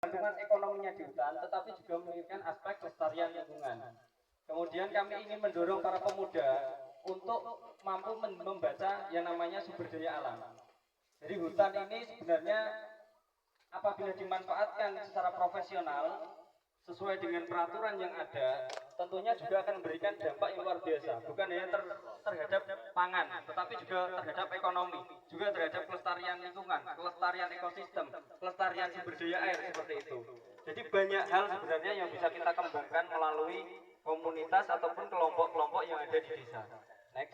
keuntungan ekonominya di hutan, tetapi juga memikirkan aspek kelestarian lingkungan. Kemudian kami ingin mendorong para pemuda untuk mampu membaca yang namanya sumber daya alam. Jadi hutan ini sebenarnya apabila dimanfaatkan secara profesional sesuai dengan peraturan yang ada, tentunya juga akan memberikan dampak yang luar biasa, bukan hanya terhadap pangan, tetapi juga terhadap ekonomi, juga terhadap kelestarian lingkungan, kelestarian ekosistem, kelestarian sumber daya air seperti itu. Jadi banyak hal sebenarnya yang bisa kita kembangkan melalui komunitas ataupun kelompok-kelompok yang ada di desa. Next.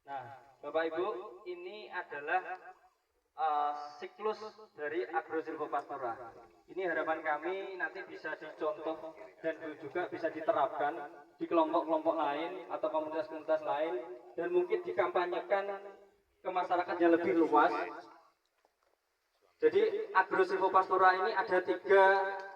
Nah, Bapak Ibu, ini adalah siklus dari agrosilvopastura. Ini harapan kami nanti bisa dicontoh dan juga bisa diterapkan di kelompok-kelompok lain atau komunitas-komunitas lain dan mungkin dikampanyekan ke masyarakat yang lebih luas. Jadi agrosilvopastura ini ada 3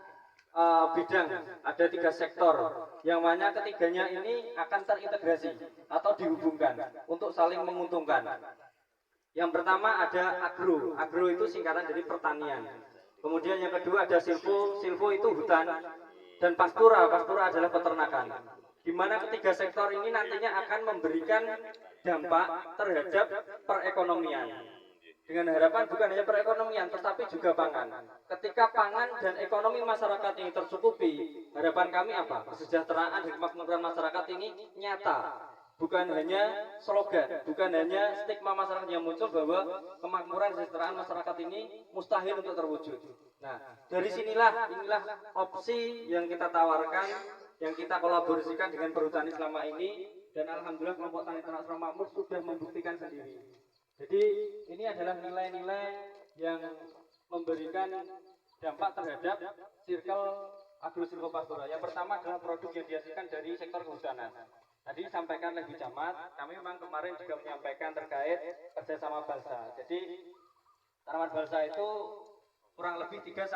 bidang, ada 3 sektor, yang mana ketiganya ini akan terintegrasi atau dihubungkan untuk saling menguntungkan. Yang pertama ada agro itu singkatan dari pertanian. Kemudian yang kedua ada silvo itu hutan, dan pastura adalah peternakan. Di mana ketiga sektor ini nantinya akan memberikan dampak terhadap perekonomian. Dengan harapan bukan hanya perekonomian, tetapi juga pangan. Ketika pangan dan ekonomi masyarakat ini tercukupi, harapan kami apa? Kesejahteraan dan kemakmuran masyarakat ini nyata. Bukan hanya slogan, bukan hanya stigma masyarakat yang muncul bahwa kemakmuran dan kesejahteraan masyarakat ini mustahil untuk terwujud. Nah, dari inilah opsi yang kita tawarkan, yang kita kolaborasikan dengan perhutani selama ini, dan alhamdulillah kelompok tani ternak Surau Makmur sudah membuktikan sendiri. Jadi ini adalah nilai-nilai yang memberikan dampak terhadap circle agrosilvopastura. Yang pertama adalah produk yang dihasilkan dari sektor kehutanan. Tadi disampaikan oleh Bu Camat, kami memang kemarin juga menyampaikan terkait kerjasama balsa. Jadi tanaman balsa itu kurang lebih 3-5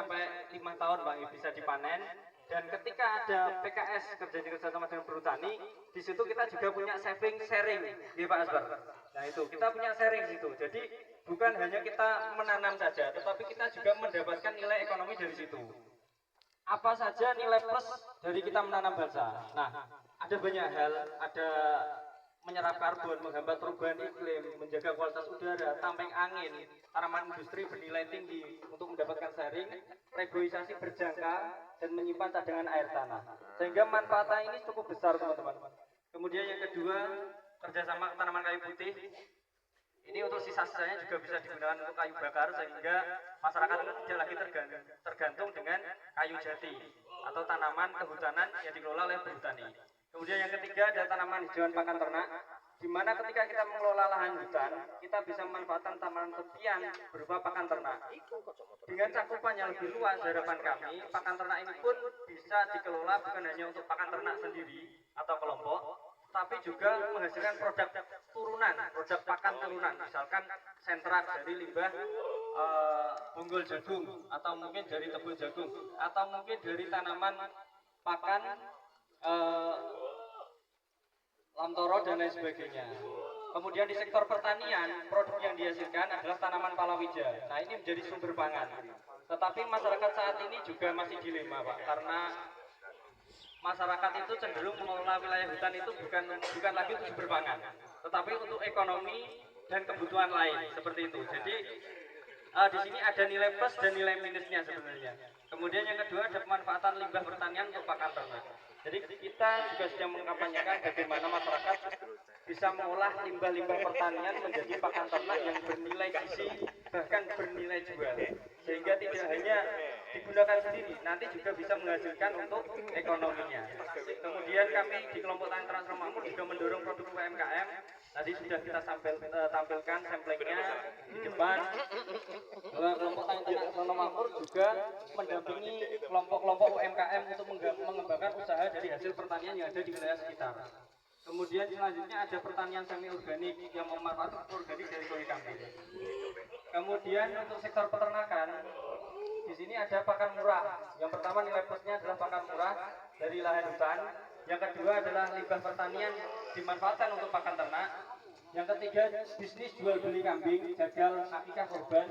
tahun Pak bisa dipanen. Dan ketika ada PKS kerjasama dengan perhutani, di situ kita juga punya sharing, ya Pak Asbar. Nah itu kita punya sharing di situ. Jadi bukan hanya kita menanam saja, tetapi kita juga mendapatkan nilai ekonomi dari situ. Apa saja nilai plus dari kita menanam balsa? Nah, ada banyak hal, ada menyerap karbon, menghambat perubahan iklim, menjaga kualitas udara, tamping angin, tanaman industri bernilai tinggi untuk mendapatkan sharing, reboisasi berjangka, dan menyimpan cadangan air tanah. Sehingga manfaatnya ini cukup besar teman-teman. Kemudian yang kedua, kerjasama tanaman kayu putih. Ini untuk sisa-sisanya juga bisa digunakan untuk kayu bakar sehingga masyarakat itu tidak lagi tergantung dengan kayu jati atau tanaman kehutanan yang dikelola oleh perhutani. Kemudian yang ketiga ada tanaman hijauan pakan ternak, di mana ketika kita mengelola lahan hutan, kita bisa memanfaatkan tanaman tepian berupa pakan ternak. Dengan cakupan yang lebih luas, harapan kami, pakan ternak ini pun bisa dikelola bukan hanya untuk pakan ternak sendiri atau kelompok, tapi juga menghasilkan produk turunan, produk pakan turunan, misalkan sentrat dari limbah bonggol jagung, atau mungkin dari tebul jagung, atau mungkin dari tanaman pakan lamtoro dan lain sebagainya. Kemudian di sektor pertanian, produk yang dihasilkan adalah tanaman palawija. Nah ini menjadi sumber pangan. Tetapi masyarakat saat ini juga masih dilema Pak, karena masyarakat itu cenderung mengelola wilayah hutan itu bukan lagi untuk sumber pangan, tetapi untuk ekonomi dan kebutuhan lain seperti itu. Jadi di sini ada nilai plus dan nilai minusnya sebenarnya. Kemudian yang kedua ada pemanfaatan limbah pertanian untuk pakan ternak. Jadi kita juga sedang mengkampanyekan bagaimana masyarakat bisa mengolah limbah-limbah pertanian menjadi pakan ternak yang bernilai gizi bahkan bernilai jual, sehingga tidak hanya digunakan sendiri, nanti juga bisa menghasilkan untuk ekonominya. Kemudian kami di kelompok tani ternak Surau Makmur juga mendorong produk UMKM. Tadi sudah kita tampilkan samplingnya di depan. Kelompok tani ternak Surau Makmur juga mendampingi kelompok-kelompok UMKM untuk mengembangkan usaha dari hasil pertanian yang ada di wilayah sekitar. Kemudian selanjutnya ada pertanian semi organik yang memanfaatkan organik dari koi kambing. Kemudian untuk sektor peternakan, di sini ada pakan murah. Yang pertama nilai plusnya adalah pakan murah dari lahan hutan. Yang kedua adalah limbah pertanian dimanfaatkan untuk pakan ternak. Yang ketiga, bisnis jual beli kambing, jagal, akikah korban.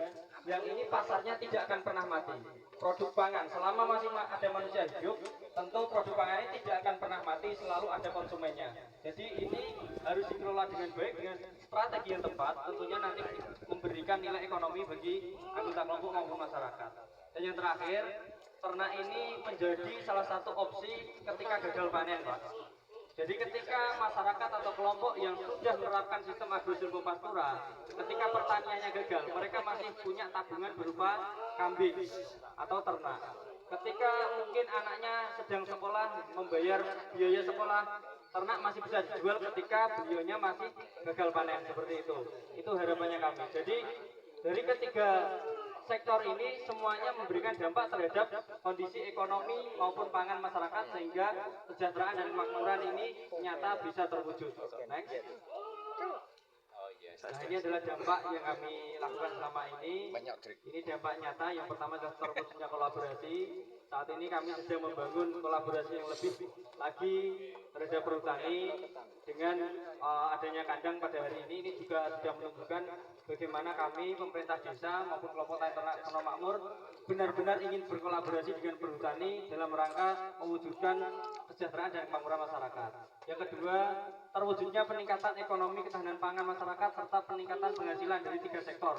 Yang ini pasarnya tidak akan pernah mati. Produk pangan, selama masih ada manusia hidup, tentu produk pangan ini tidak akan pernah mati, selalu ada konsumennya. Jadi ini harus dikelola dengan baik, dengan strategi yang tepat, tentunya nanti memberikan nilai ekonomi bagi anggota kelompok maupun masyarakat. Dan yang terakhir, ternak ini menjadi salah satu opsi ketika gagal panen, Pak. Jadi ketika masyarakat atau kelompok yang sudah menerapkan sistem agrosilvopastura, ketika pertaniannya gagal, mereka masih punya tabungan berupa kambing atau ternak. Ketika mungkin anaknya sedang sekolah, membayar biaya sekolah, ternak masih bisa dijual ketika beliaunya masih gagal panen, seperti itu. Itu harapannya kami. Jadi dari ketiga sektor ini semuanya memberikan dampak terhadap kondisi ekonomi maupun pangan masyarakat, sehingga kesejahteraan dan kemakmuran ini nyata bisa terwujud. Next. Nah, ini adalah dampak yang kami lakukan selama ini. Ini dampak nyata. Yang pertama adalah terwujudnya kolaborasi. Saat ini kami sedang membangun kolaborasi yang lebih lagi terhadap perhutani dengan adanya kandang pada hari ini juga sudah menunjukkan bagaimana kami pemerintah desa maupun kelompok tani ternak Sono Makmur benar-benar ingin berkolaborasi dengan perhutani dalam rangka mewujudkan kesejahteraan dan kemakmuran masyarakat. Yang kedua, terwujudnya peningkatan ekonomi ketahanan pangan masyarakat serta peningkatan penghasilan dari tiga sektor.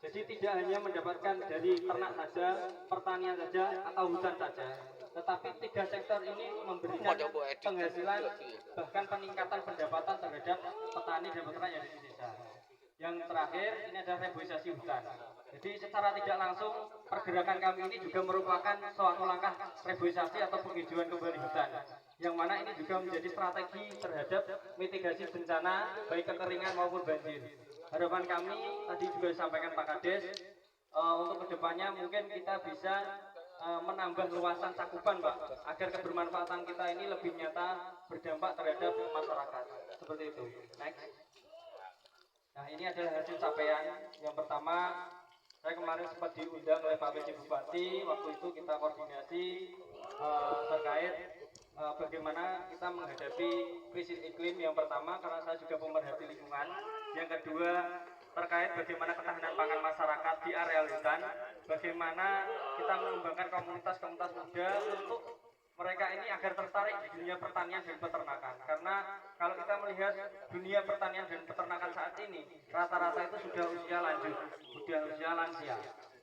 Jadi tidak hanya mendapatkan dari ternak saja, pertanian saja, atau hutan saja, tetapi tiga sektor ini memberikan penghasilan bahkan peningkatan pendapatan terhadap petani dan peternak yang ada di desa. Yang terakhir ini adalah reboisasi hutan. Jadi secara tidak langsung pergerakan kami ini juga merupakan suatu langkah reboisasi atau penghijauan kembali hutan, yang mana ini juga menjadi strategi terhadap mitigasi bencana baik kekeringan maupun banjir. Harapan kami tadi juga disampaikan Pak Kades, untuk kedepannya mungkin kita bisa menambah luasan cakupan, Pak, agar kebermanfaatan kita ini lebih nyata berdampak terhadap masyarakat. Seperti itu. Next. Nah, ini adalah hasil capaian. Yang pertama, saya kemarin sempat diundang oleh Pak PJ Bupati. Waktu itu kita koordinasi terkait bagaimana kita menghadapi krisis iklim. Yang pertama, karena saya juga pemerhati lingkungan. Yang kedua, terkait bagaimana ketahanan pangan masyarakat di area hutan. Bagaimana kita mengembangkan komunitas-komunitas muda untuk mereka ini agar tertarik di dunia pertanian dan peternakan. Karena kalau kita melihat dunia pertanian dan peternakan saat ini, rata-rata itu sudah usia lanjut, sudah usia lansia,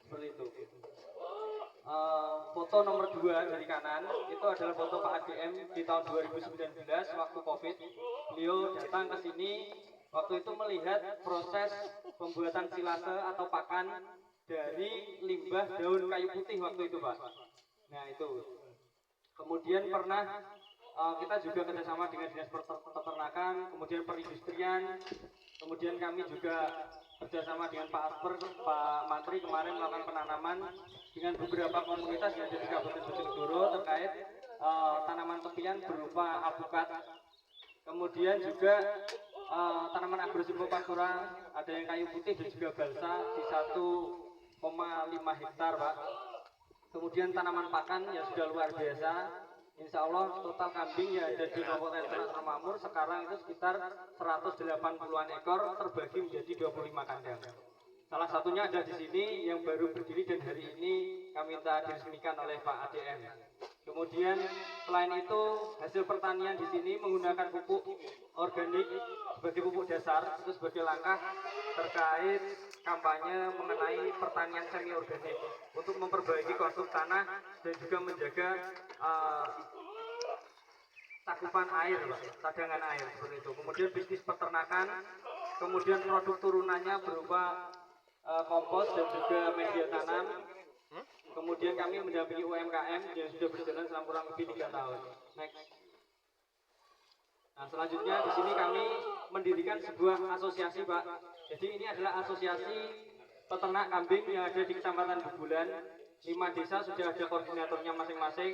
seperti itu. Foto nomor 2 dari kanan itu adalah foto Pak ADM di tahun 2019 waktu COVID. Beliau datang ke sini waktu itu melihat proses pembuatan silase atau pakan dari limbah daun kayu putih waktu itu, Pak. Nah, itu. Kemudian pernah kita juga kerjasama dengan Dinas Peternakan, kemudian perindustrian, kemudian kami juga kerjasama dengan Pak Asper, Pak Mantri kemarin melakukan penanaman dengan beberapa komunitas yang ada di Kabupaten Bojonegoro terkait tanaman tepian berupa alpukat. Kemudian juga tanaman agrosilvopastura, ada yang kayu putih dan juga balsa di 1,5 hektar, Pak. Kemudian tanaman pakan yang sudah luar biasa. Insya Allah total kambing yang ada di Kabupaten Sono Makmur sekarang itu sekitar 180-an ekor terbagi menjadi 25 kandang. Salah satunya ada di sini yang baru berdiri dan hari ini kami minta diresmikan oleh Pak ADM. Kemudian selain itu hasil pertanian di sini menggunakan pupuk organik sebagai pupuk dasar, itu sebagai langkah terkait kampanye mengenai pertanian semi organik untuk memperbaiki konstruk tanah dan juga menjaga cakupan air, cadangan air, seperti itu. Kemudian bisnis peternakan, kemudian produk turunannya berupa kompos dan juga media tanam. Kemudian kami mendampingi UMKM yang sudah berjalan selama kurang lebih 3 tahun. Next. Nah, selanjutnya di sini kami mendirikan sebuah asosiasi, Pak. Jadi ini adalah asosiasi peternak kambing yang ada di Kecamatan Bubulan. 5 desa sudah ada koordinatornya masing-masing.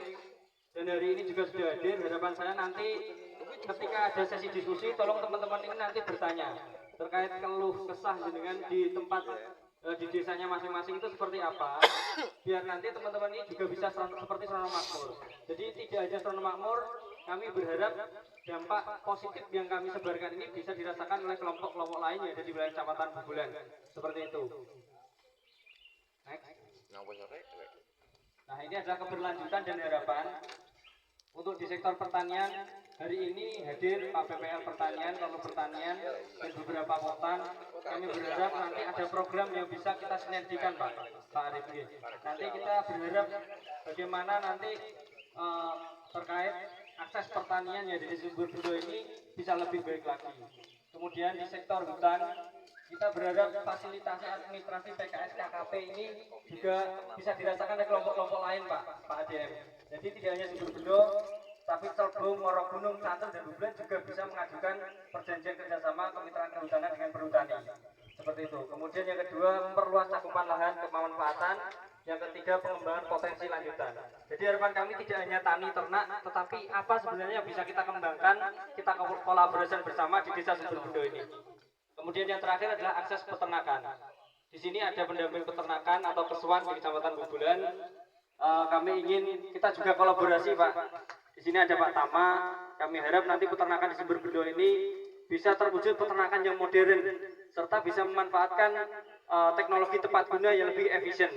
Dan hari ini juga sudah hadir. Harapan saya nanti ketika ada sesi diskusi, tolong teman-teman ini nanti bertanya terkait keluh kesah dengan di tempat di desanya masing-masing itu seperti apa, biar nanti teman-teman ini juga bisa seperti Sono Makmur. Jadi tidak hanya Sono Makmur, kami berharap dampak positif yang kami sebarkan ini bisa dirasakan oleh kelompok-kelompok lain yang ada di wilayah Kecamatan Bubulan. Seperti itu. Next. Nah, ini adalah keberlanjutan dan harapan untuk di sektor pertanian. Hari ini hadir Pak BPL Pertanian, Kalau Pertanian, dan beberapa kontan. Kami berharap nanti ada program yang bisa kita sinergikan, Pak Arif. Nanti kita berharap bagaimana nanti terkait akses pertanian yang di Sumber Budo ini bisa lebih baik lagi. Kemudian di sektor hutan, kita berharap fasilitasi administrasi PKS KKP ini juga bisa dirasakan oleh kelompok-kelompok lain, Pak ADM. Jadi tidak hanya Sumber Budo, tapi Celbung, Morogunung, Santel, dan Bubulan juga bisa mengajukan perjanjian kerjasama kemitraan kehutanan dengan perhutani. Seperti itu. Kemudian yang kedua, memperluas cakupan lahan kemanfaatan. Yang ketiga, pengembangan potensi lanjutan. Jadi harapan kami tidak hanya tani ternak, tetapi apa sebenarnya yang bisa kita kembangkan, kita kolaborasi bersama di Desa Sumber Budo ini. Kemudian yang terakhir adalah akses peternakan. Di sini ada pendamping peternakan atau kesuan di Kecamatan Bubulan. Kami ingin kita juga kolaborasi, Pak. Di sini ada Pak Tama. Kami harap nanti peternakan di Sumber Budo ini bisa terwujud peternakan yang modern serta bisa memanfaatkan teknologi tepat guna yang lebih efisien.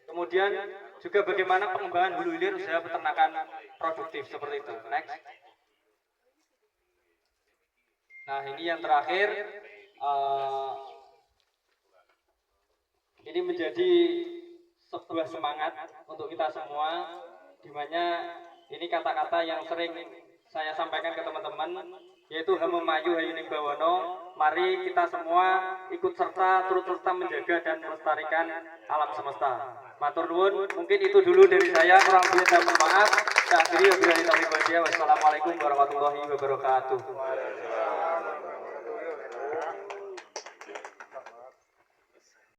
Kemudian juga bagaimana pengembangan hulu hilir usaha peternakan produktif seperti itu. Next. Nah, ini yang terakhir. Ini menjadi sebuah semangat untuk kita semua, di mana ini kata-kata yang sering saya sampaikan ke teman-teman, yaitu Hamemayu Hayuning Bawono. Mari kita semua ikut serta, turut serta menjaga dan melestarikan alam semesta. Matur nuwun, mungkin itu dulu dari saya. Kurang lebih saya mohon maaf. Saya akhiri wabillahi taufiq wal hidayah. Wassalamualaikum warahmatullahi wabarakatuh.